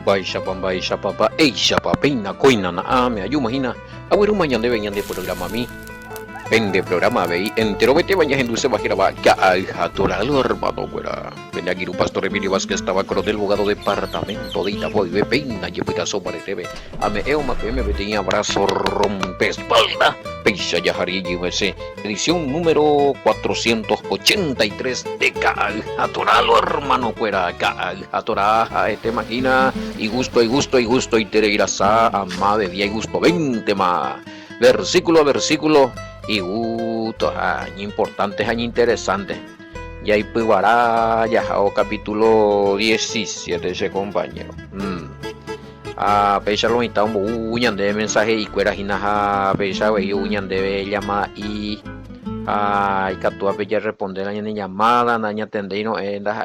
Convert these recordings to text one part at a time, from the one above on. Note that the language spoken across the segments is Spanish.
Baisha papa, eisha papina, coina na ame, ayumahina, awiru mañana venían de programa a mí. Pende programa vei entero vete bañas en dulce bajira va ya al hatoralo hermano fuera. Venía aquí un pastor Emilio Vázquez estaba con el abogado departamento de Itaboy de peina y pitazo para TV. Ame euma que me tenía abrazo rompe espalda. Peisa Yahari ese edición número 483 de Cal Hatoralo hermano fuera Cal Hatoraja este máquina y gusto y tereirasa ama de día y gusto 20 más. Versículo a versículo y años importantes, años interesantes. Ya hay Pibará, ya capítulo 17 ese compañero. Pecha lo mitad un uñan de mensaje y cuera hinaja pecha ve uñan de llamada y catua pecha responder a la llamada, naña tendino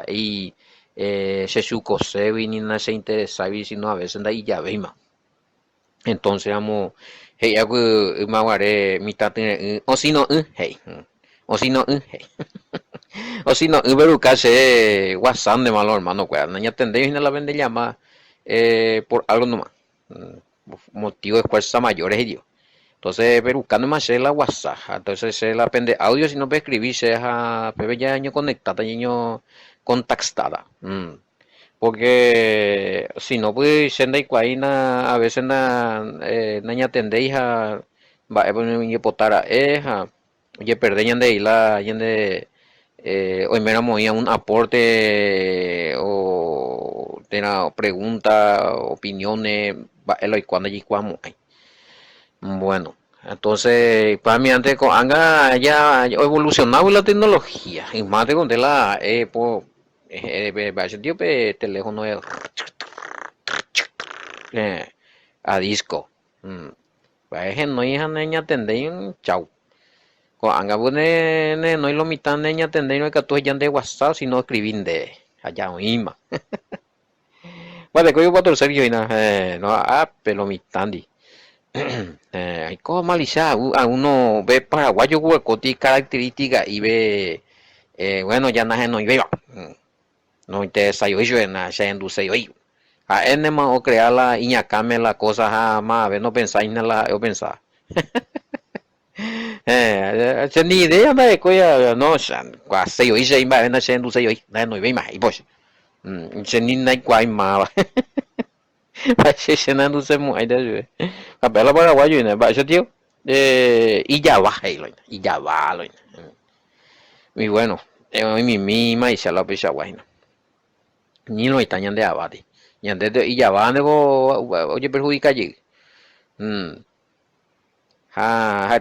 y se sucose ni na se interesa y si no a veces da y ya ve más. Entonces vamos hey aku maware mitad o si no hey o si no hey o si no beruca se WhatsApp de malo hermano pues no ya tendréis en la vende llama por algo nomás motivo de fuerza mayores Dios entonces berucando más la WhatsApp entonces se la pende audio si no puede escribir se a pebe ya año conectada año contactada porque si no pues senda y cuaina a veces naña tendéis a va a poner potara oye perdeñan de la yende hoy me moía un aporte o de una pregunta opiniones va el cuando allí cuamo bueno entonces para mí antes con anga ya evolucionado la tecnología y más de con la por tío teléfono a disco baje no hija niña tendén chau con anga bune no hay lo mitad niña tendén no que tú ya de WhatsApp sino escribir de allá misma vale que yo para tercer yo no pero mitad hay como malicia a uno ve paraguayo huecoti característica y ve bueno ya no iba no interesa yo en la dulce yo a n más o crear la iñacame la cosa jamás a ver no pensáis en la yo pensaba ni idea de que no quase yo hice iba en la dulce yo no iba más y pues se ni nai quai más va se na dulce muy de a ver la paraguayo y va tío y ya va y ya va y bueno mi misma y se la pisa guayna ni lo están de abate y antes de y ya van de oye perjudica allí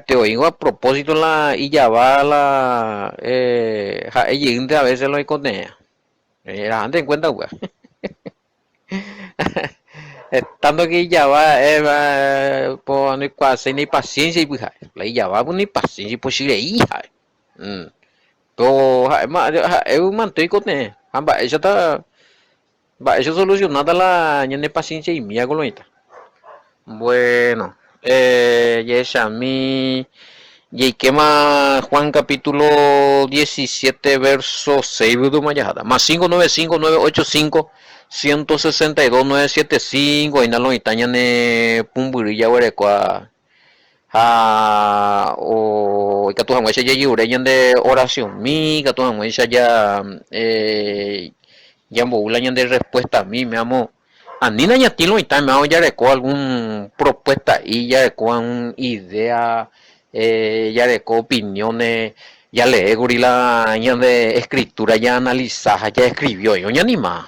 te oigo a propósito la y ya va la ella a veces lo encontré la gente en cuenta pues estando que ya va por no casi ni paciencia y pues la ya va ni paciencia posible hija pero es un manto con eso está va eso solucionada la ñane paciencia y mía colonita bueno ya mi y quema Juan capítulo 17 verso 6 más 595 985 965 y nalo itañane pumburilla huerecua o que tu jamás ya yureñan de oración mi que tu jamás ya ya mbulañan de respuesta a mí me amo a Nina ya tilo y también ya recó algún propuesta y ya recó una idea ya recó opiniones ya le gorila ya de escritura ya analizada ya escribió yo ya anima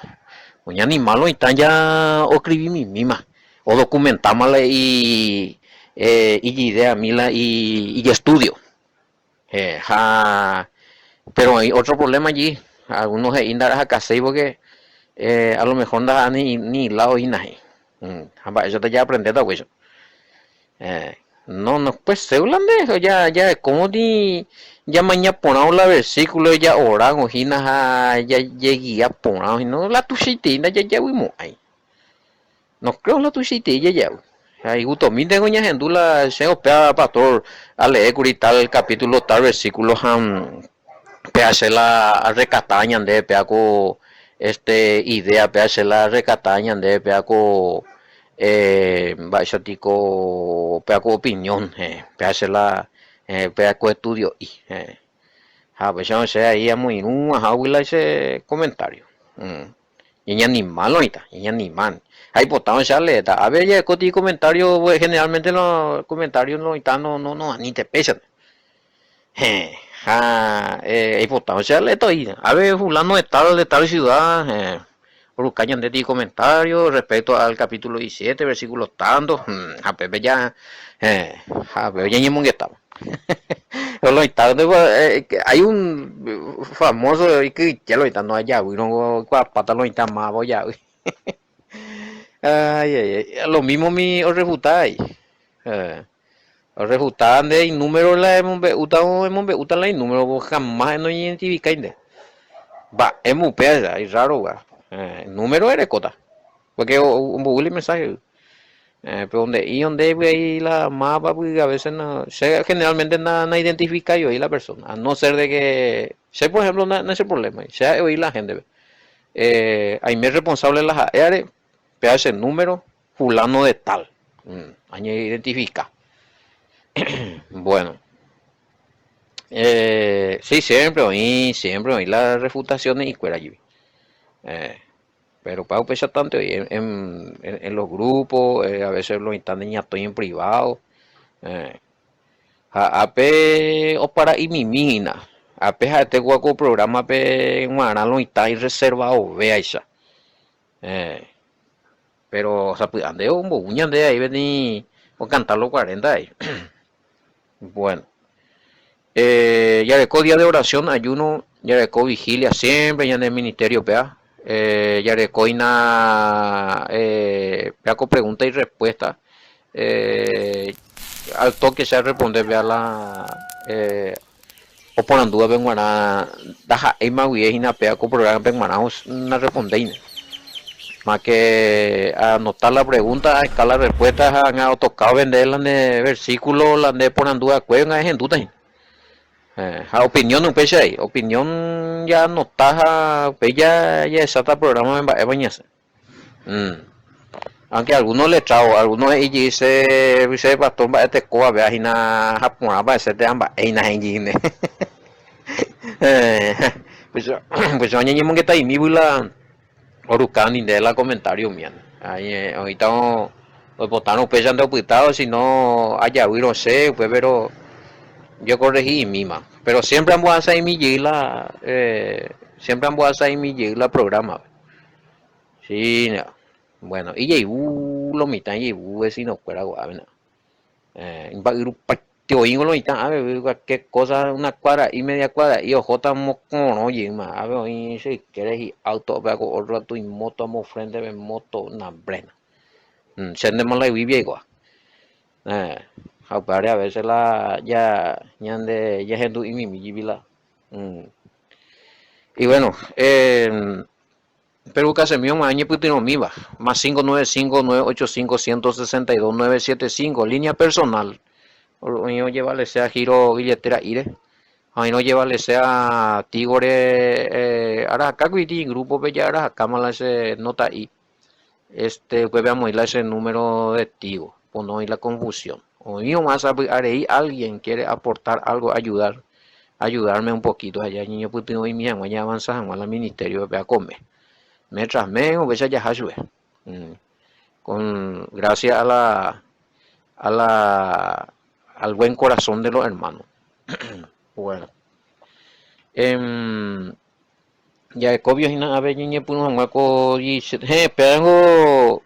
lo y ya o escribí mi misma o documentámosla y idea mila y estudio pero hay otro problema allí algunos indaras a casei porque a lo mejor ni lado y nada eso te ya aprender todo eso no pues se hablan de eso ya como ni ya mañana ponamos la versículo ya oran o ya llegué a poner no la tuchitina ya vimos ahí no creo la tuchitina ya ahí gusto mi tengo ya gendula se opera pastor a leer tal capítulo tal versículo pe hacer la recataña de peaco idea pea se la recataña de pea co vaya tico pea co opinión pea se la pea co estudio y a veces no sé ahí muy a huila ese comentario y ya ni mal ahorita y ya ni mal hay botado esa letra a ver ya coti comentario pues, generalmente los comentarios no ni te pesan hay botado esa letra y a ver fulano de tal ciudad Urucañan de ti comentarios respecto al capítulo 17, versículo tanto, a Pepe ya, a Pepe ya ni monguetaba. Hay un famoso que ya lo está no allá, no pata lo está más allá. Lo mismo mi os refutáis. Os refutan de número la hemos beutado la número jamás no identificáis de. Va, es muy pesa, es raro, va. Número eres cota. Porque un Google mensaje. Pero donde ahí la mapa, pues a veces no, generalmente no identifica yo ahí la persona. A no ser de que, sé por ejemplo, no ese problema. Sea oír la gente. Hay me responsable de las áreas, pero ese número, fulano de tal. Año identifica. Bueno. Sí, siempre oí las refutaciones y cuera allí. Pero pago pesa tanto en los grupos, a veces los instanes ya estoy en privado. AP o para y mi mina. AP este guaco programa pe en Guaraná los instanes reservados, vea esa. Pero, o sea, pues ande un boguñan de ahí vení o cantar los 40 ahí. Bueno. Yareco día de oración, ayuno, Yareco vigilia siempre, ya en el ministerio, vea. Yareco ina con pregunta y respuesta. Al toque se responde, vea la o por anduva benguana, daja ema guiejina pea con programa benguana, una respondeina. Más que anotar la pregunta, escala la respuesta, han tocado venderla en el versículo, la de por anduva, cuelgan en duda. A opinión no pese ahí, opinión ya no está, pues ya está programa en bañarse. Aunque algunos le trago, algunos dice pastor va este coa vea hina japona va ese te amba hina hingine. Pues año ñemo que está ahí mi bula orucani de la comentario mian. Ahí ahorita los botanos pesan de opitado si no haya huiro sé, pues pero yo corregí mima, pero siempre vamos a hacer mi gila, siempre vamos a hacer mi gila programa. Sí, no. Bueno, y lo mitad y si no fuera guavena. Te oí lo mitad, a ver, qué cosa, una cuadra y media cuadra, y ojo, estamos como no, y más, a ver, y si quieres ir auto, veo otro rato y moto, amo frente de moto, una brena. Se me la vive igual. A veces ya gente y mi vila. Y bueno, pero casi mío mañana putino miva, más 595-985-162-975, línea personal. O no llevarle sea giro billetera ire. A no llevarle sea tigore aracaco y grupo bellara cámara ese nota y pues veamos ese número de tigo, por no ir la confusión. O mío más haré alguien quiere aportar algo, ayudarme un poquito allá niño putino y mi ya avanza al ministerio de comer. Mientras menos veces ya hasue. Con gracias al buen corazón de los hermanos. Bueno. Ya cobio hina a ver niño puno hueco y pero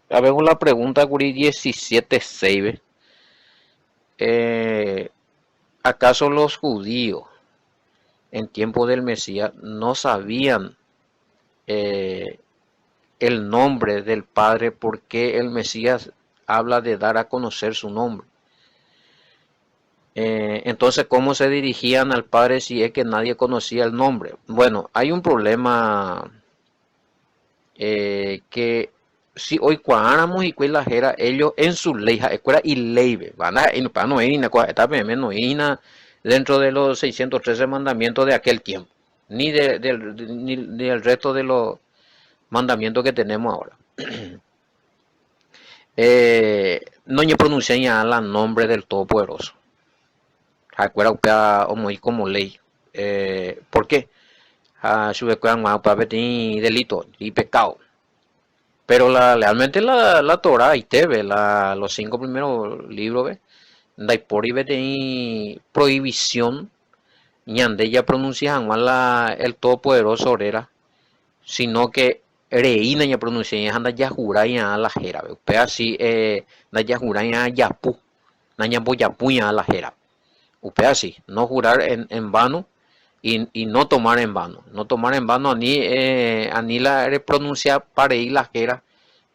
a ver la pregunta curi 17:6. ¿Acaso los judíos en tiempo del Mesías no sabían el nombre del Padre porque el Mesías habla de dar a conocer su nombre? Entonces, ¿cómo se dirigían al Padre si es que nadie conocía el nombre? Bueno, hay un problema que si hoy cuadramos y cuelajera ellos en su ley, escuela y ley, van a no ir dentro de los 613 mandamientos de aquel tiempo. ni del resto de los mandamientos que tenemos ahora. No se pronuncia ya el nombre del Todopoderoso. Recuerda como ley. ¿Por qué? Para delito y pecado. Pero realmente la Torah y Tebe, los 5 primeros libros, ¿ve? Da por ahí prohibición, ñande ya pronuncia el Todopoderoso orera, sino que reina ya pronuncia ya anda ya jura ya la jera, ¿ve? Pero así, da ya jura ya yapu, na ya boyapu ya la jera. Upea así, no jurar en vano y no tomar en vano. No tomar en vano ani la pronuncia para ir la jera.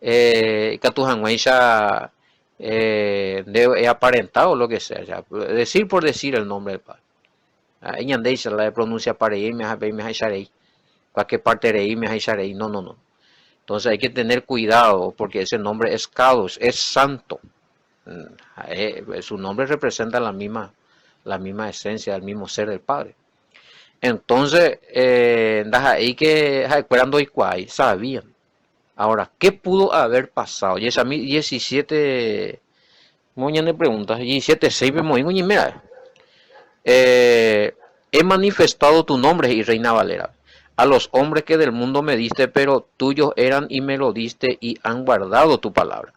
Que tu ya de aparentado o lo que sea, ya, decir por decir el nombre del Padre. Ella la pronuncia para ir, me haisharei, cualquier parte de ir, me haisharei, no. Entonces hay que tener cuidado porque ese nombre es Kadosh, es santo. Su nombre representa la misma esencia, el mismo ser del Padre. Entonces, ahí que esperando y cuál sabían. Ahora, ¿qué pudo haber pasado? Y a mí 17 moñas de preguntas, 17 6 y mira, he manifestado tu nombre y Reina Valera a los hombres que del mundo me diste, pero tuyos eran y me lo diste y han guardado tu palabra.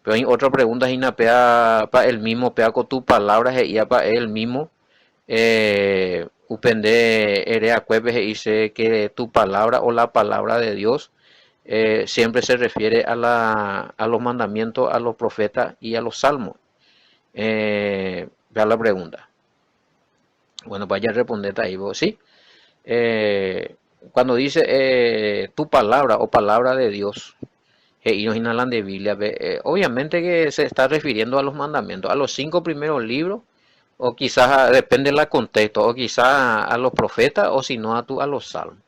Pero hay otra pregunta, para el mismo, pea con tu palabra, y para el mismo, upende erea cueves y dice que tu palabra o la palabra de Dios siempre se refiere a los mandamientos, a los profetas y a los salmos. Vea la pregunta. Bueno, vaya a responderte ahí vos, ¿sí? Cuando dice tu palabra o palabra de Dios, y nos inhalan de Biblia, obviamente que se está refiriendo a los mandamientos, a los 5 primeros libros, o quizás depende del contexto, o quizás a los profetas, o si no a los salmos.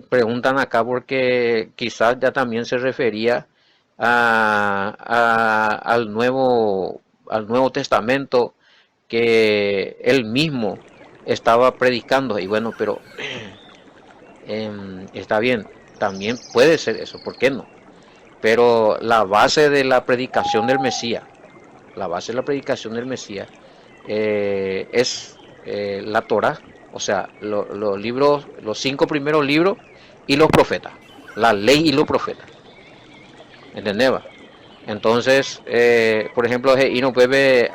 Preguntan acá porque quizás ya también se refería al Nuevo Testamento que él mismo estaba predicando. Y bueno, pero está bien, también puede ser eso, ¿por qué no? Pero la base de la predicación del Mesías, es la Torah, o sea, los libros, los 5 primeros libros y los profetas, la ley y los profetas. ¿Entendés? Entonces, por ejemplo, y nos puede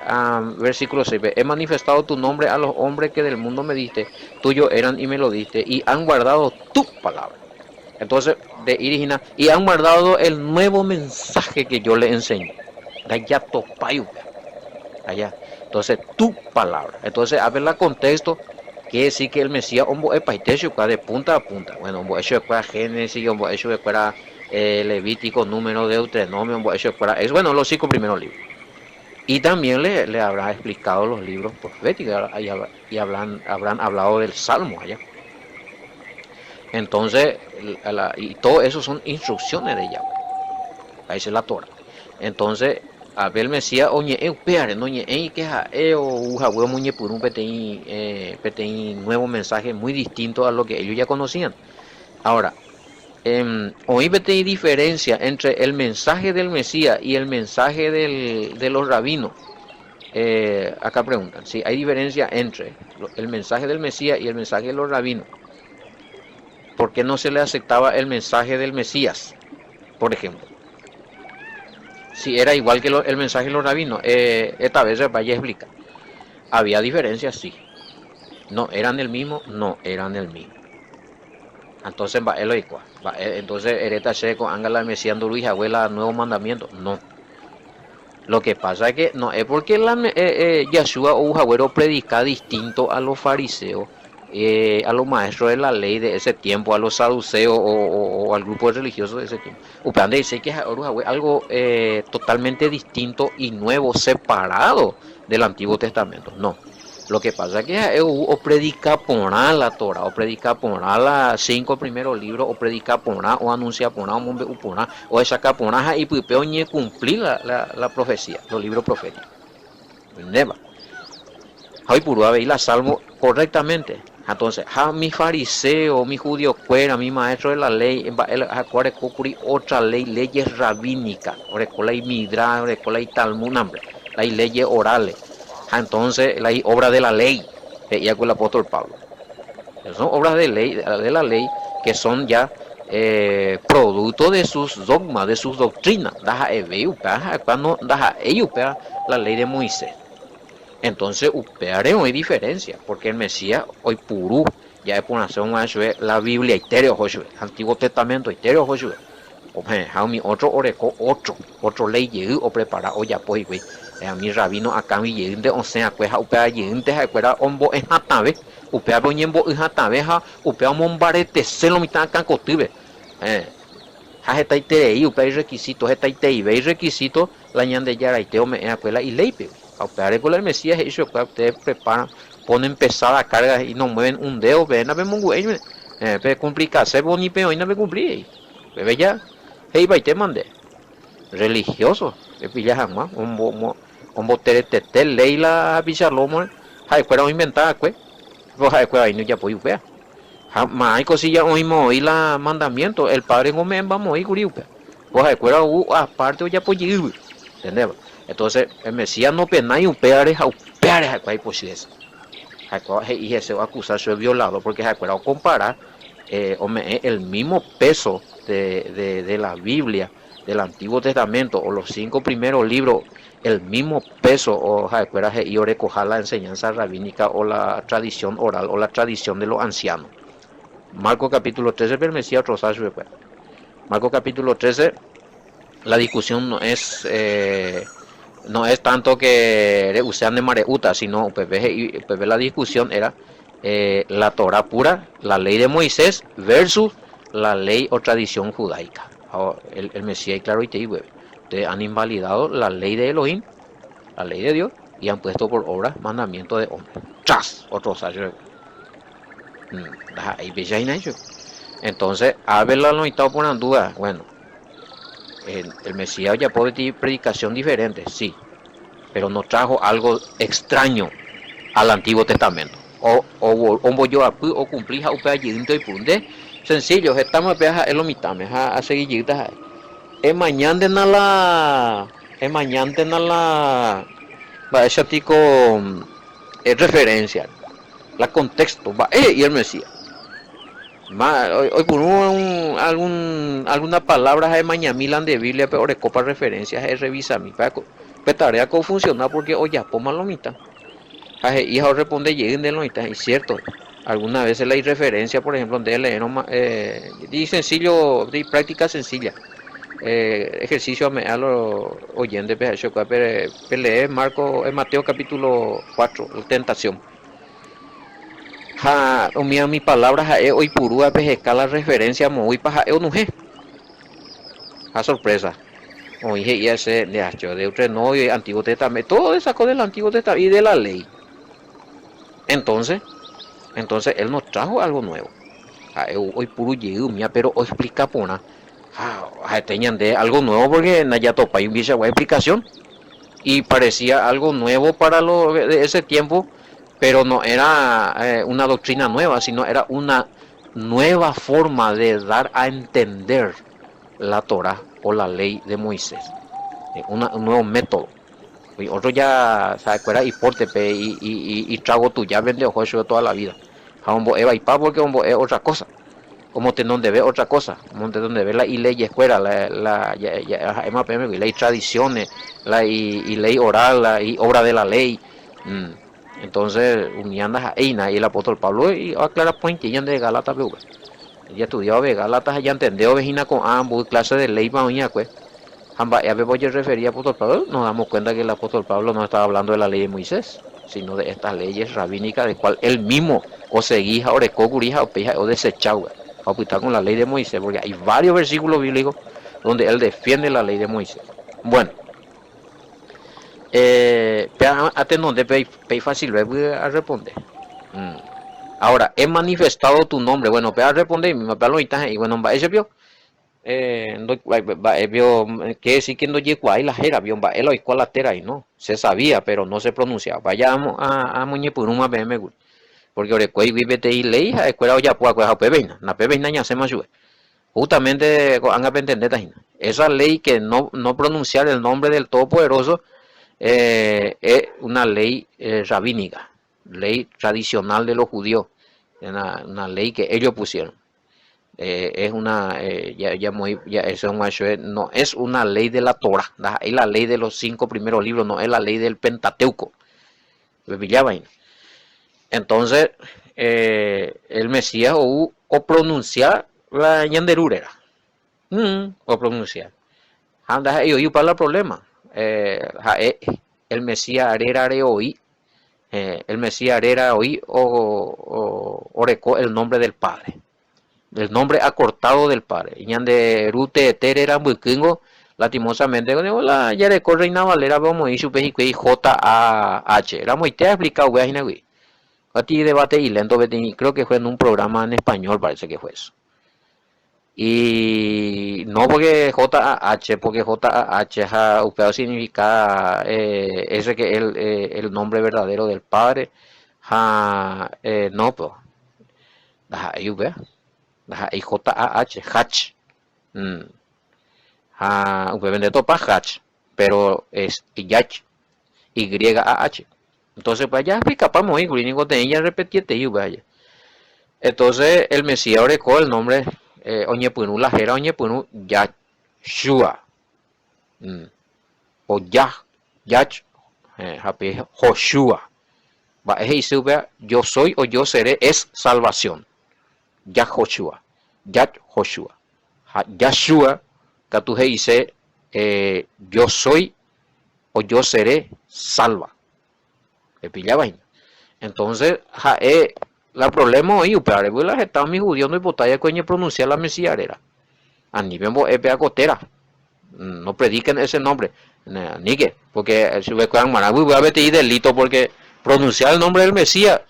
versículo 6, he manifestado tu nombre a los hombres que del mundo me diste, tuyos eran y me lo diste, y han guardado tu palabra. Entonces, de Irigina, y han guardado el nuevo mensaje que yo le enseñé. Allá topayo, allá. Entonces, tu palabra. Entonces, a ver el contexto, quiere decir que el Mesías de punta a punta. Bueno, eso es Génesis, eso es para Levítico, Número, Deuteronomio, eso es para, es bueno, los 5 primeros libros. Y también le habrá explicado los libros proféticos y habrán hablado del Salmo allá. Entonces, y todo eso son instrucciones de Yahweh. Ahí es la Torah. Entonces, a ver Mesías, oye, peare, no oye, que o muñe por un peteín nuevo mensaje muy distinto a lo que ellos ya conocían. Ahora, hoy hay diferencia entre el mensaje del Mesías y el mensaje de los rabinos. Acá preguntan, si hay diferencia entre el mensaje del Mesías y el mensaje de los rabinos. ¿Por qué no se le aceptaba el mensaje del Mesías, por ejemplo? Si era igual que el mensaje de los rabinos, esta vez se vaya a explicar. ¿Había diferencias? Sí. ¿No eran el mismo? No eran el mismo. Entonces, entonces, Ereta Checo, Ángela Mesías, Luis, abuela, nuevo mandamiento. No. Lo que pasa es que no es porque Yahshua o Ujagüero predica distinto a los fariseos, a los maestros de la ley de ese tiempo, a los saduceos o al grupo religioso de ese tiempo. Upande dice que es algo totalmente distinto y nuevo, separado del Antiguo Testamento. No. Lo que pasa es que o predica por la Torah, o predica por los 5 primeros libros, o predica por o anuncia por o saca por y puede cumplir la profecía, los libros proféticos. ¿Entendés? Hoy puro veí la salmo correctamente. Entonces, mi fariseo, mi judío cuera, mi maestro de la ley, acuare cocuri otra ley, leyes rabínicas, orecola y midra, orecola y talmud, hombre, las leyes orales. Entonces, la obra de la ley, y con el apóstol Pablo. Son obras de la ley que son ya producto de sus dogmas, de sus doctrinas. Cuando la ley de Moisés. Entonces, upeare hoy diferencia, porque el Mesías hoy purú, ya es por nación la Biblia, Antiguo Testamento, otro oreco, otro ley llegó o prepara o ya pues, a mi rabino acá mi yende, o sea, pues, upea yende, acuerda, ombo en jatabe, upea boñembo en jatabe, upea mombarete, se lo mitad acá cotibe, está iterei, upea requisitos, está iterei, requisitos, la ñande ya raiteo me acuela y leipe. Operar con el Mesías, eso que ustedes preparan, ponen pesada carga y no mueven un dedo, ven a ver monguey, pero complicarse, boni pero hoy no me cumplí, bebe ya, hey, te mandé, religioso, que pillas jamás, un boterete, leila, pichalomo, hay fuera inventada, pues, pues hay fuera ahí no ya puedo ver, jamás hay cosillas oímos la mandamiento, el padre no me vamos a ir curiupe, pues hay fuera aparte ya puedo ir, ¿entendés? Entonces, el Mesías no pena y upeares a cuál posibilidad. Y ese va a acusarse de violado porque se acuerda comparar el mismo peso de la Biblia, del Antiguo Testamento o los 5 primeros libros, el mismo peso o se acuerda y recoger la enseñanza rabínica o la tradición oral o la tradición de los ancianos. Marcos capítulo 13, pero el Mesías otro sabe después. Marcos capítulo 13, la discusión no es tanto que usean de mareuta, sino la discusión era la Torah pura, la ley de Moisés versus la ley o tradición judaica. El Mesías, claro, y te han invalidado la ley de Elohim, la ley de Dios, y han puesto por obra mandamiento de hombre. ¡Chas! Otros años. Entonces, Abel no estaba poniendo duda. Bueno, el Mesías ya puede tener predicación diferente, sí, pero no trajo algo extraño al Antiguo Testamento. O yo o cumplir o y punde sencillo, estamos a lo mitad, a seguir es mañana va ese tico referencia, la contexto va y el Mesías. Hoy por alguna palabra de mañamilan de Biblia, pero recopa referencias, revisa mi paco. Pero tarea que funciona porque hoy ya poma lo mitad. Hija responde lleguen de lo mitad, es cierto. Algunas veces la referencia, por ejemplo, de leer de sencillo, de práctica sencilla. Ejercicio a los oyentes, pero leer Mateo capítulo 4, la tentación. Mi palabra hoy purúa pesca la referencia muy para no es a sorpresa hoy ya ese de hecho de otro no y Antiguo Testamento todo sacó del Antiguo Testamento y de la ley entonces él nos trajo algo nuevo hoy puro llegó mía pero hoy explica pona tenían de algo nuevo porque ya topa y hubiese explicación y parecía algo nuevo para lo de ese tiempo, pero no era una doctrina nueva, sino era una nueva forma de dar a entender la Torah o la ley de Moisés, un nuevo método. Y otro ya se acuerda y portepe y trago tu ya vende ojo de toda la vida. Hombo eva y pa porque hombo es otra cosa. Como te donde ve otra cosa, como te donde ve la y ley escuela, la ley tradiciones, y ley oral, y obra de la ley. Entonces, uniandas a Eina y el apóstol Pablo y aclara puentilla de Gálatas, ella estudiaba de Gálatas, ya entendió vejina con ambos clases de ley para pues. Amba, ya voy a referir a apóstol Pablo, nos damos cuenta que el apóstol Pablo no estaba hablando de la ley de Moisés, sino de estas leyes rabínicas, de cual él mismo o seguía, o recogurija, o peja, o desechaba. Con la ley de Moisés, porque hay varios versículos bíblicos donde él defiende la ley de Moisés. Bueno, donde pay fácil voy a responder. Ahora, he manifestado tu nombre. Bueno, a responder y bueno, ese vio. vio que decir que no llegó ahí la jera vio va él cual la tera y no se sabía pero no se pronunciaba vaya a muñepuruma bm porque orecuei vive te ley a escuela ya puede coger pebeina na pebeina ya se más justamente han aprendido esa ley que no pronunciar el nombre del Todopoderoso es una ley rabínica, ley tradicional de los judíos, una ley que ellos pusieron. Es una, eso no es una ley de la Torah, es la ley de los 5 primeros libros, no es la ley del Pentateuco. Entonces, el Mesías o pronunciar la yanderurera, o pronunciar. Anda, yo para el problema. El Mesías era hoy, el Mesías era hoy o orecó el nombre del Padre, el nombre acortado del Padre. Yande Rute Eter era muy kingo, lastimosamente, la Yareco Reina Valera, vamos a ir su pejique J-A-H. Era muy te explicado, güey, a ti debate y lento, creo que fue en un programa en español, parece que fue eso. Y no porque JAH, porque JAH significa ese que es el nombre verdadero del Padre. No, pues. JAH, Hach. Vende topa Hach, pero es Yach, YAH. Entonces, pues ya explica para muy, gringo de ella repetiste y vaya. Entonces, el Mesías orecó el nombre. Oñepunu la jera oñepunu Yahshua o Yach Joshua va yo soy o yo seré es salvación Yahoshua Yahshua Yahshua que tú dice yo soy o yo seré salva me pillaba entonces la problema hoy pero la gente mi judío no importa coño pronunciar la mesiarera a nivel epea cotera no prediquen ese nombre ni que porque si ve con Marabu va a meter delito porque pronunciar el nombre del Mesías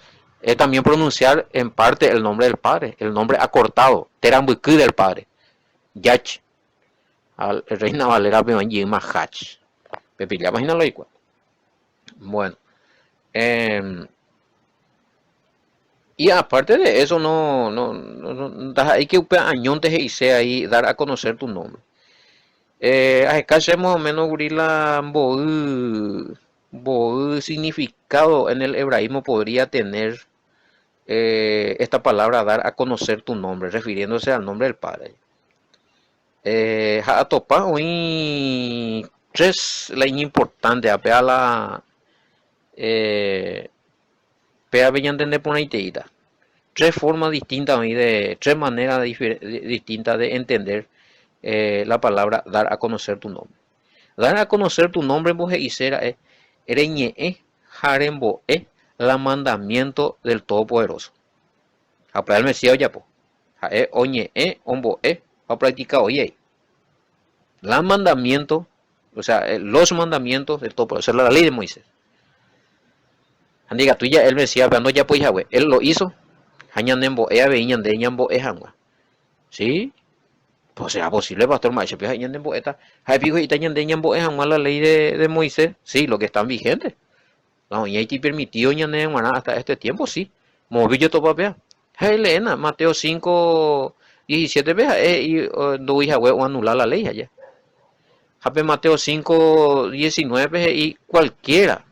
es también pronunciar en parte el nombre del Padre el nombre acortado Terambuquí del Padre Yach al Reina Valera me van a Hach Pepe ya imagínalo ahí bueno y aparte de eso, hay que añontes y sea ahí dar a conocer tu nombre. Acá más o menos la significado en el hebraísmo podría tener esta palabra dar a conocer tu nombre, refiriéndose al nombre del Padre. Topa hoy tres la importante a la pea veían entender por una iteíta. Tres formas distintas tres maneras distintas de entender la palabra dar a conocer tu nombre. Dar a conocer tu nombre en voz isera es ereñe jarembo la mandamiento del Todopoderoso. A el Mesías ya po. Oñe ombo a practicar oye. La mandamiento, o sea, los mandamientos del Todopoderoso, la ley de Moisés. Andiga tú ya el Mesías no ya pues Yahweh, él lo hizo. Hañanembo veían de ñambo hangua. ¿Sí? Pues será posible, pastor Maiche, pues hañanembo eta. Hay pico y tañan de ñambo hangua la ley de Moisés. Sí, lo que están vigentes. No, y ahí te permitió ñanem hasta este tiempo, sí. Movillo to papea. Hey, Elena, Mateo 5:17 veces y do Yahweh o anular la ley allá. Hape Mateo 5:19 y cualquiera.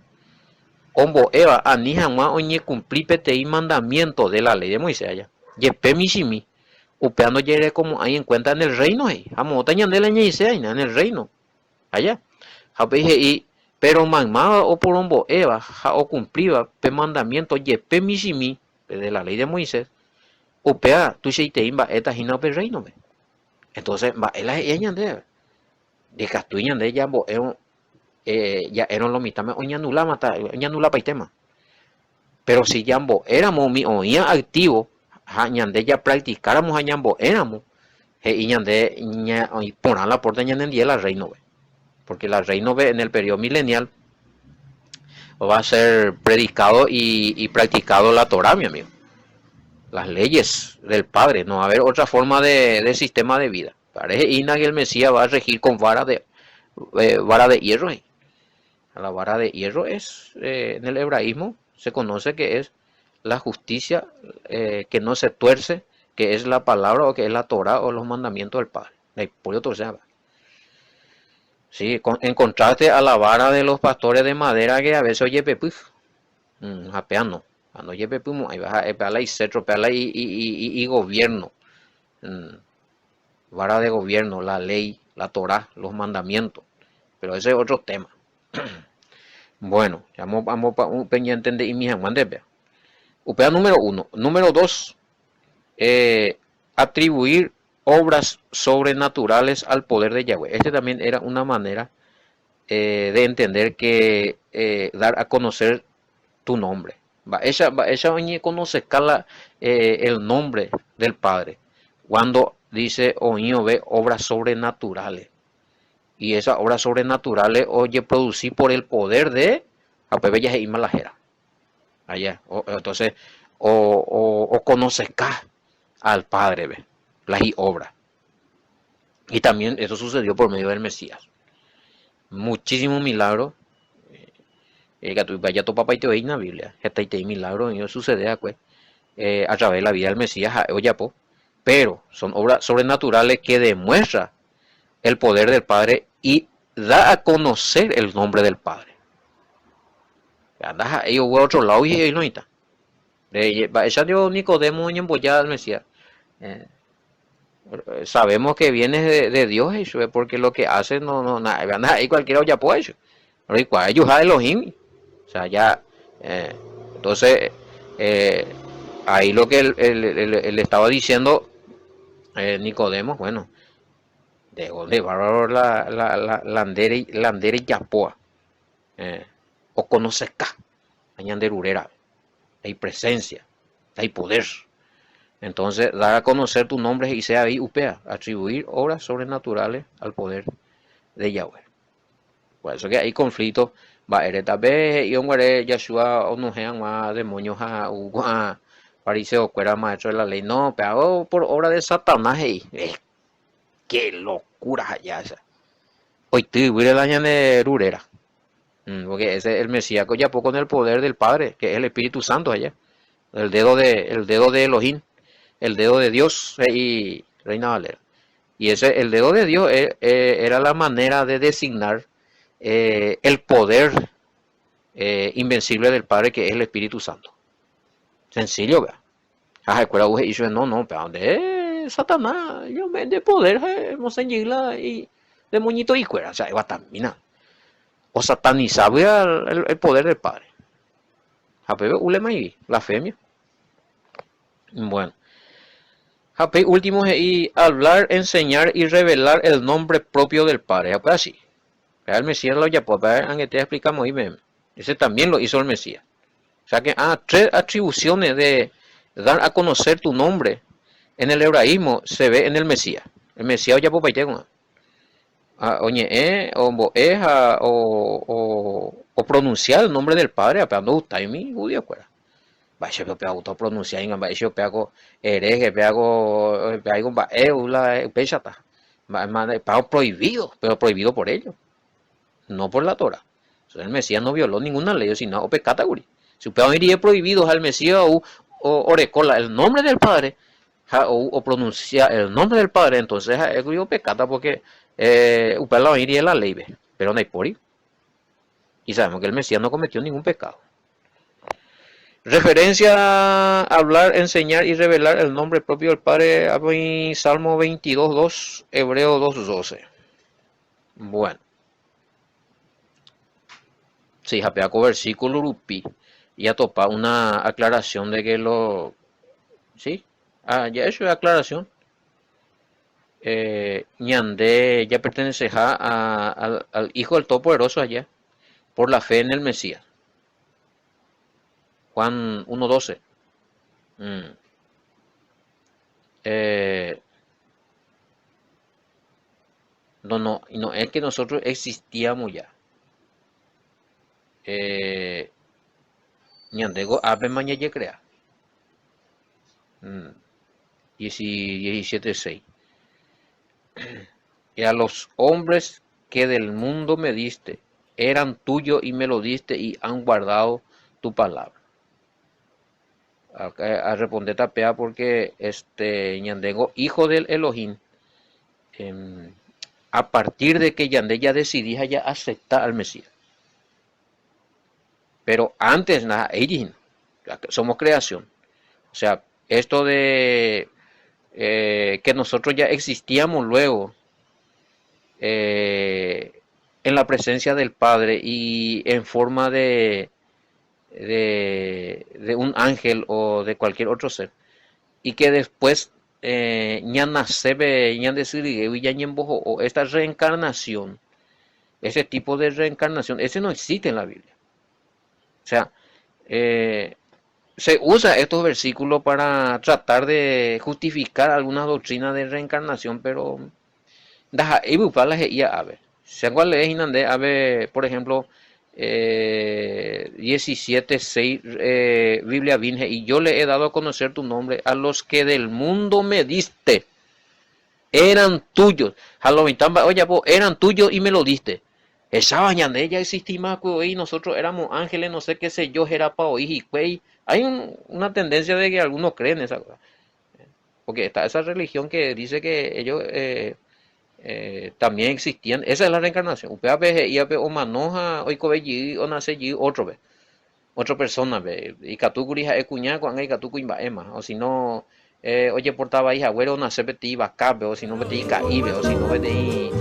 Ombo Eva anijama oñe cumplir PTI mandamiento de la ley de Moisés allá. Yepe mishimi. Upeando yere como hay en cuenta en el reino ahí. Amo tañan de la ñeise en el reino. Allá. Y pero mamá o por ombo Eva o cumpliba pe mandamiento yepe mishimi de la ley de Moisés. Upea tu sheite imba eta hina pe reino me. Entonces va ela ella de castuñan de ella bo ya eran los mitad oñanula mata oñanula paitema pero si yambo éramos mi oía activo ñande ya practicáramos a ñambo éramos y ñande poner la puerta ñande la reino porque la reino en el periodo milenial va a ser predicado y practicado la Torah, mi amigo, las leyes del Padre, no va a haber otra forma de sistema de vida. Parece Ina que el Mesías va a regir con vara de hierro. La vara de hierro es, en el hebraísmo, se conoce que es la justicia que no se tuerce, que es la palabra o que es la Torah o los mandamientos del Padre. Por otro sea, sí, en contraste a la vara de los pastores de madera que a veces oye pepuf, japeando. Cuando oye pepuf, ahí va a la y cetro, y gobierno. Mm, Vara de gobierno, la ley, la Torah, los mandamientos. Pero ese es otro tema. Bueno, vamos para un pendiente de Imihan Mandebe. Upea número uno. Número dos, atribuir obras sobrenaturales al poder de Yahweh. Este también era una manera de entender que dar a conocer tu nombre. Ella conoce el nombre del Padre cuando dice oído ve obras sobrenaturales. Y esas obras sobrenaturales, oye, producir por el poder de Apebellas e Imalajera. Allá. Entonces, o conozca al Padre, ve, las obras. Y también eso sucedió por medio del Mesías. Muchísimos milagros. Que tu vaya tu papá y te veis en la Biblia. Este milagro y sucede a través de la vida del Mesías, oyapo. Pero son obras sobrenaturales que demuestran el poder del Padre y da a conocer el nombre del Padre. Andas ahí o a otro lado y ahí no está. Ya dio Nicodemo en embollada al Mesías. Eh, Sabemos que viene de Dios eso, porque lo que hace no nada, ahí cualquiera ya puede eso. Ellos a Elohim. O sea, ya entonces eh, ahí lo que él estaba diciendo Nicodemo, bueno, de bárbaro landere yapoa o conozca añanderurera, hay presencia, hay poder. Entonces, dar a conocer tu nombre y sea ahí upea, atribuir obras sobrenaturales al poder de Yahweh. Por eso que hay conflictos. Va, tal vez y un Yahshua o no sean más demonios a parece o fuera maestro de la ley. No, pero por obra de Satanás. Qué locura allá esa. Hoy te voy a la de Rurera. Porque ese el Mesías ya poco con el poder del Padre, que es el Espíritu Santo allá. El dedo de Elohim, el dedo de Dios y Reina Valera. Y el dedo de Dios era la manera de designar el poder invencible del Padre, que es el Espíritu Santo. Sencillo, vea. Escuela y yo no, pero ¿dónde Satanás? Yo me de poder, Monsengila y de moñito y cuera, o sea, iba también. O satanizaba el poder del Padre. Japebe ulema y blasfemia. Bueno. Japé último y hablar, enseñar y revelar el nombre propio del Padre. Japé así. El Mesías lo ya pues, aunque te explicamos ahí, ese también lo hizo el Mesías. O sea que tres atribuciones de dar a conocer tu nombre en el hebraísmo se ve en el Mesías. El Mesías ya pues oye, o pronunciar el nombre del Padre, apelando usted mi judío fuera. Vaya, yo pego pronunciar en vaya, yo pego hereje, pego eula, pechata. Pago prohibido, pero prohibido por ellos, no por la Torah. Entonces el Mesías no violó ninguna ley, sino o pecata. Si usted iría prohibido al Mesías o orecola el nombre del Padre, o pronunciar el nombre del Padre, entonces es pecata porque usted la iría la ley, pero no hay por ahí. Y sabemos que el Mesías no cometió ningún pecado. Referencia a hablar, enseñar y revelar el nombre propio del Padre, Salmo 22.2, Hebreo 2.12. Bueno. Sí, japeaco versículo rupi y a topar una aclaración de que sí, ya eso es aclaración. Ñandé ya pertenece al Hijo del Todopoderoso allá, por la fe en el Mesías. Juan 1.12. No es que nosotros existíamos ya. Ñandego ave mañana crea. 17.6. Y a los hombres que del mundo me diste, eran tuyos y me lo diste y han guardado tu palabra. A responder tapea porque Ñandego, hijo del Elohim, em, a partir de que Yandé ya decidía ya aceptar al Mesías. Pero antes, nada, ellos somos creación. O sea, esto de que nosotros ya existíamos luego en la presencia del Padre y en forma de un ángel o de cualquier otro ser. Y que después ya nace, ya o esta reencarnación, ese tipo de reencarnación, ese no existe en la Biblia. O sea, eh, se usa estos versículos para tratar de justificar algunas doctrinas de reencarnación, pero daha ibu pala he ia ave. Según lees inande ave, por ejemplo, 17:6 Biblia Vinge, y yo le he dado a conocer tu nombre a los que del mundo me diste. Eran tuyos. Oye, eran tuyos y me lo diste. Esa bañanda ella existía más y nosotros éramos ángeles, no sé qué sé yo, era para oír y hay una tendencia de que algunos creen esa cosa. Porque está esa religión que dice que ellos también existían. Esa es la reencarnación. Upeape y ape o manoja, o cobe o nace otro ve. Otra persona ve. Y catuguri ja ecuña con y catucu imbaema. O si no, oye portaba hija, güero nace beti bacabe, o si no beti caibe, o si no beti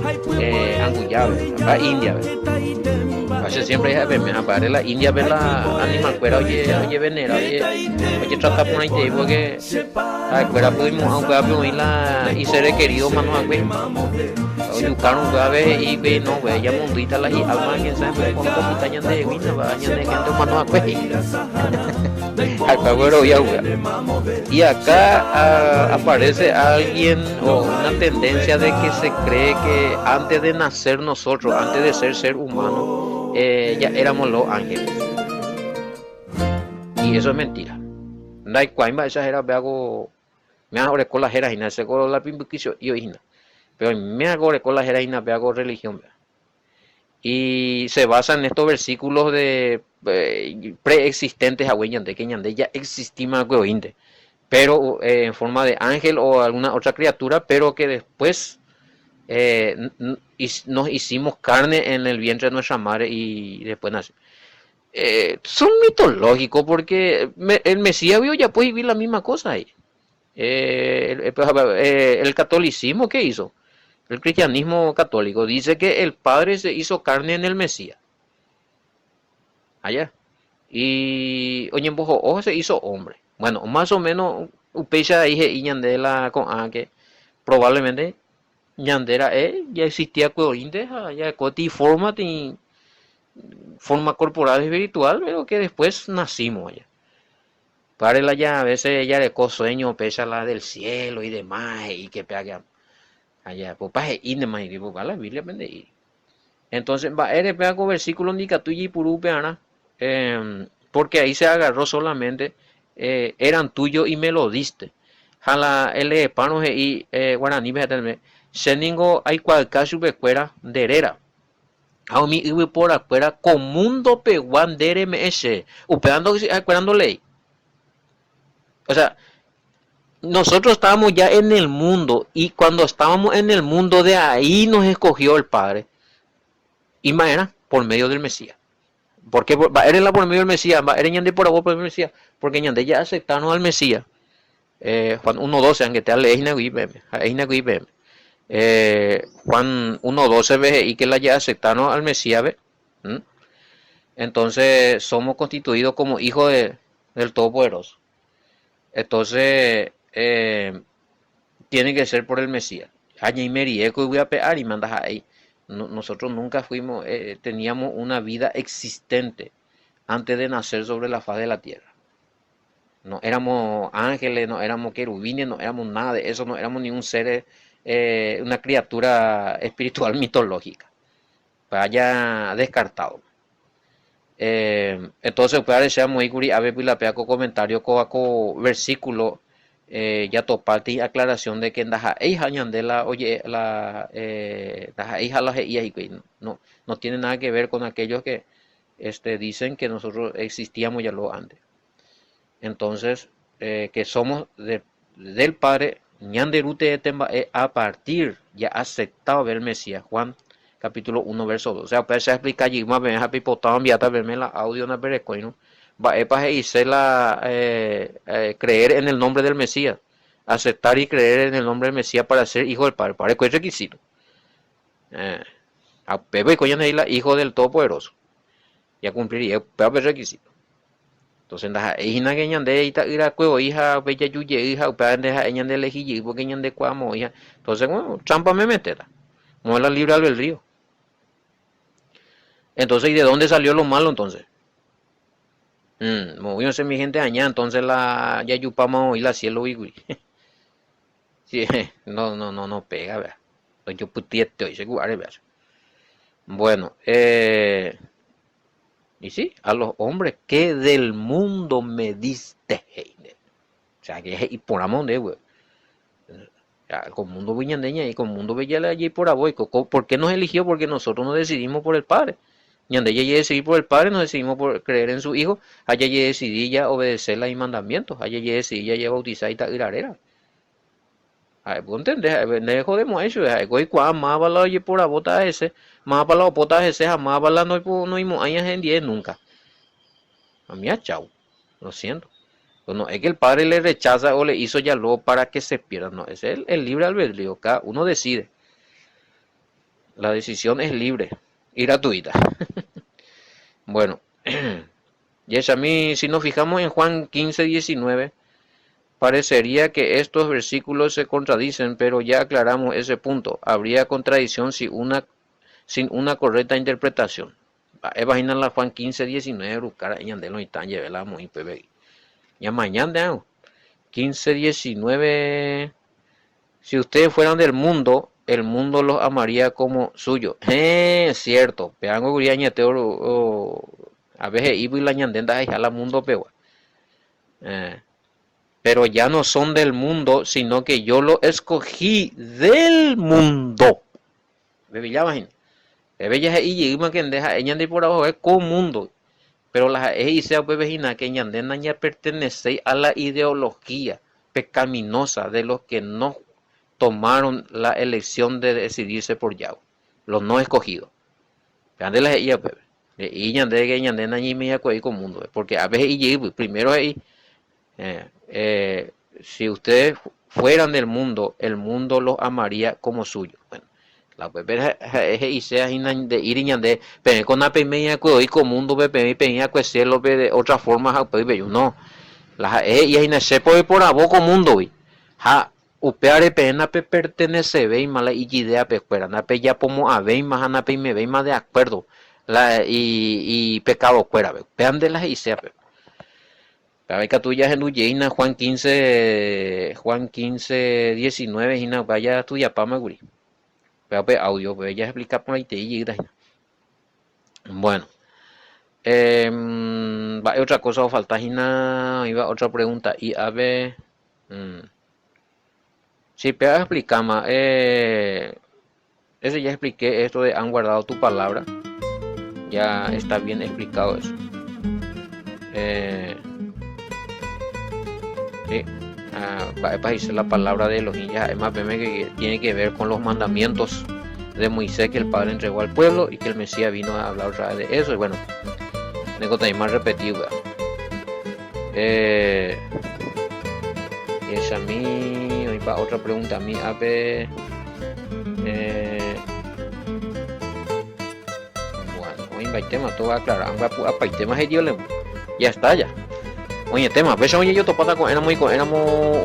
anguyabe. Va India ve. Hace siempre es me aparece la India ver la animal cuera, oye venera, oye trata por ahí porque la cuera pudimos aunque había la y ser querido mano a güey. Yucaron una vez y ve no güey, ya mondita la y alma que sabe con poquita ña de guina, va ña de gente mano a güey. Acá güero ya güey. Y acá aparece alguien o una tendencia de que se cree que antes de nacer nosotros, antes de ser humano, ya éramos los ángeles. Y eso es mentira. No hay cuaima, esa era algo. Me hago con la jerajina, se con la pimbuquicio y oína. Pero me hago con la jerajina, me hago religión. Y se basa en estos versículos de preexistentes a de que ñande ya existía pero en forma de ángel o alguna otra criatura, pero que después nos hicimos carne en el vientre de nuestra madre y después nació. Son mitológicos porque el Mesías vio ya puede vivir la misma cosa ahí. El catolicismo, ¿qué hizo? El cristianismo católico dice que el Padre se hizo carne en el Mesías. Allá. Y oye, ojo se hizo hombre. Bueno, más o menos, upecha dije y ñandela con que probablemente ñandera ya existía coinde, ya coti forma corporal y espiritual, pero que después nacimos allá. Para ya a veces ella le co sueño, pesa la del cielo y demás, y que pega allá, pues para y demás, y pues la Biblia vende ir. Entonces, va a pega con versículo indica tu y puru peana, porque ahí se agarró solamente, eran tuyos y me lo diste. Jala el pano y guaraní me seningo hay cual caso becuera de herera. A mi iba por afuera con mundo peguan dere me ese, upeando ley. O sea, nosotros estábamos ya en el mundo y cuando estábamos en el mundo de ahí nos escogió el Padre. Y más era por medio del Mesías. ¿Por qué? Era por medio del Mesías, era ñande por medio del Mesías, porque ñande ya aceptaron al Mesías. Juan 1:12, aunque te lees Juan 1:12 ve y que la ya aceptaron al Mesías, ve. Entonces somos constituidos como hijos del Todopoderoso. Entonces tiene que ser por el Mesías. Aña y merieco y voy a pegar y mandas ahí. Nosotros nunca fuimos, teníamos una vida existente antes de nacer sobre la faz de la tierra. No éramos ángeles, no éramos querubines, no éramos nada de eso, no éramos ni un ser, una criatura espiritual mitológica. Vaya descartado. Entonces, puede decir muy curi, a ver, la pega con comentario, con versículo ya topati aclaración de que ndaja hija ñandela oye la ndaja hija la no no tiene nada que ver con aquellos que dicen que nosotros existíamos ya lo antes. Entonces, que somos del Padre, ñanderute a partir ya aceptado ver el Mesías. Juan capítulo 1 verso 2. O sea, pues se explica allí más bien happy potán viata verme la audio na berecoino. Va epa y se la creer en el nombre del Mesías. Aceptar y creer en el nombre del Mesías para ser hijo del Padre. Para que es requisito. A Pepe coñan ahí la hijo del Todopoderoso. Ya cumpliría, pero es requisito. Entonces, ndaja hija que ñande ita ira cuevo hija bella yuye hija upa deja ñande lejille porque ñande cuamo hija. Entonces, bueno, trampa me metera. No es la libre albedrío. Entonces, ¿y de dónde salió lo malo entonces? Movióse mi gente allá, entonces la ya yupamos y la cielo y sí, no pega, vea. Pues yo putiete hoy, seguro, vea. Bueno, y sí, a los hombres que del mundo me diste. O sea, que es por amor de güey. Con mundo viñandeña y con mundo bella allí por aboy. ¿Por qué nos eligió? Porque nosotros nos decidimos por el Padre. Ñandeya y decidir por el Padre, nos decidimos por creer en su Hijo. Allá y decidí ya obedecer los mandamientos. Allá y decidí ya bautizar y irarera. ¿Vos entendés? Ne jodemos eso. Goy cuá más bala oye por abota ese. Más bala opota ese. Jamás bala no íbamos años en 10 nunca. A mí chao. Lo siento. Pues no es que el Padre le rechaza o le hizo ya luego para que se pierda. No, es el libre albedrío. Cada uno decide. La decisión es libre y gratuita. Bueno, y es a mí, si nos fijamos en Juan 15:19, parecería que estos versículos se contradicen, pero ya aclaramos ese punto. Habría contradicción sin una correcta interpretación. Imagina la Juan 15:19, buscar en Yandelo y tan llevelamos y PBI. Ya mañana, 15:19, si ustedes fueran del mundo, el mundo los amaría como suyo. Es cierto, peango guriañete a veces iba y la ñandenda a la mundo peor. Pero ya no son del mundo, sino que yo lo escogí del mundo. Bebé ya imagina. Bebé ya y que deja ñande por abajo es con mundo. Pero la sea bebejina que ñandena ya pertenece a la ideología pecaminosa de los que no tomaron la elección de decidirse por Yahweh, los no escogidos. Y ñande que ñandena ñi me ya con mundo, porque a veces y primero ahí si ustedes fueran del mundo, el mundo los amaría como suyo. Bueno, la pepe es sea de ir y ñande, pero con la pemeña que como mundo pepe peña que cielo de otra forma no. La y ahí nace por aboco mundo vi. Ja upeare pena pe pertenece ve mala y idea pe fuera na pe ya como a ve más ana pe me ve más de acuerdo la y pecado fuera ve. Vean de las y sea pe. Para tuya en Uyeina Juan 15:19 y na vaya tuya pa maguri. Pero audio pues ya explica por ahí te y bueno. Va otra cosa o falta iba otra pregunta y a ver si te explicar más ese ya expliqué esto de han guardado tu palabra, ya está bien explicado eso. Sí, para decir la palabra de los niños además que tiene que ver con los mandamientos de Moisés que el Padre entregó al pueblo y que el Mesías vino a hablar otra vez de eso y bueno, tengo también más repetido. Y es a mí, hoy va otra pregunta a mí, a ver. Bueno, hoy va el tema, todo va a aclarar. El tema es el ya está ya. Oye, tema, pues oye, yo topata con éramos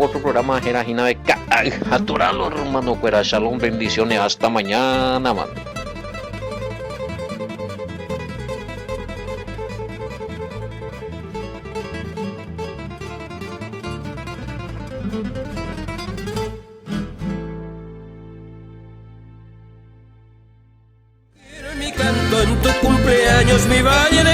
otro programa de Jerajina de Caturalo, hermano, fuera shalom, bendiciones, hasta mañana, mano. Mi canto en tu cumpleaños, mi valle en